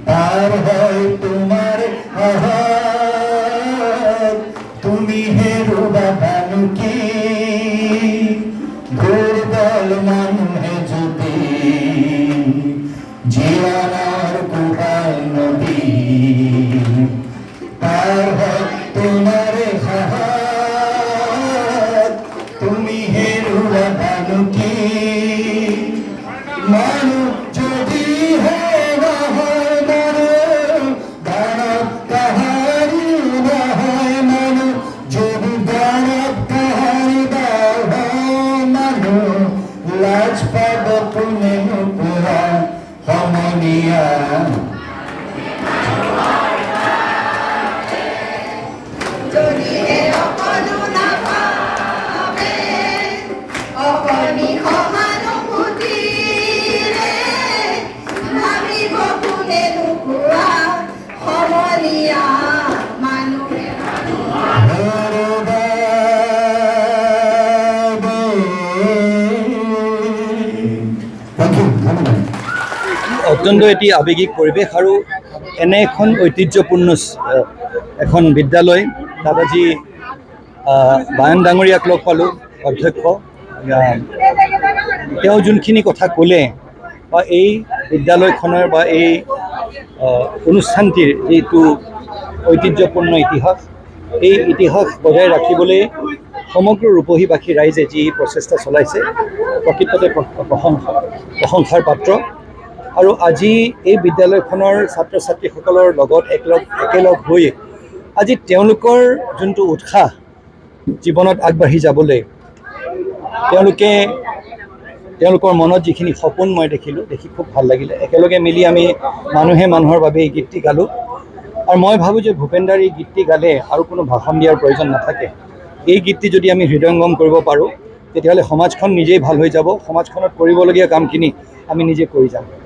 পার হয় তোমার আহার তুমি হেরুবা ভানুকি দুর্বল মানুহে যদি জীবনার কুহায় নদী পার হয় তোমার আহার তুমি হেরুবা ভানুকি মানু যদি অত্যন্ত এটি আৱেগিক পৰিৱেশ আৰু এনে এখন ঐতিহ্যপূৰ্ণ এখন বিদ্যালয় তাত আজি বায়ন ডাঙৰীয়াক লগ পালোঁ অধ্যক্ষ তেওঁ যোনখিনি কথা ক'লে বা এই বিদ্যালয়খনৰ বা এই অনুষ্ঠানটিৰ যিটো ঐতিহ্যপূৰ্ণ ইতিহাস এই ইতিহাস বজাই ৰাখিবলৈ সমগ্ৰ ৰূপহীবাসী ৰাইজে যি প্ৰচেষ্টা চলাইছে প্ৰকৃততে প্ৰশংসাৰ পাত্ৰ আৰু আজি এই বিদ্যালয়খনৰ ছাত্ৰ ছাত্ৰীসকলৰ লগত একেলগ হৈ আজি তেওঁলোকৰ যোনটো উৎসাহ জীৱনত আগবাঢ়ি যাবলৈ তেওঁলোকৰ মনত যিখিনি সপোন মই দেখিলোঁ দেখি খুব ভাল লাগিলে একেলগে মিলি আমি মানুহে মানুহৰ বাবে এই গীতটি গালোঁ আৰু মই ভাবোঁ যে ভূপেনদাৰ এই গীতটি গালে আৰু কোনো ভাষণ দিয়াৰ প্ৰয়োজন নাথাকে এই গীতটি যদি আমি হৃদয়ংগম কৰিব পাৰোঁ তেতিয়াহ'লে সমাজখন নিজেই ভাল হৈ যাব সমাজখনত কৰিবলগীয়া কামখিনি আমি নিজে কৰি যাম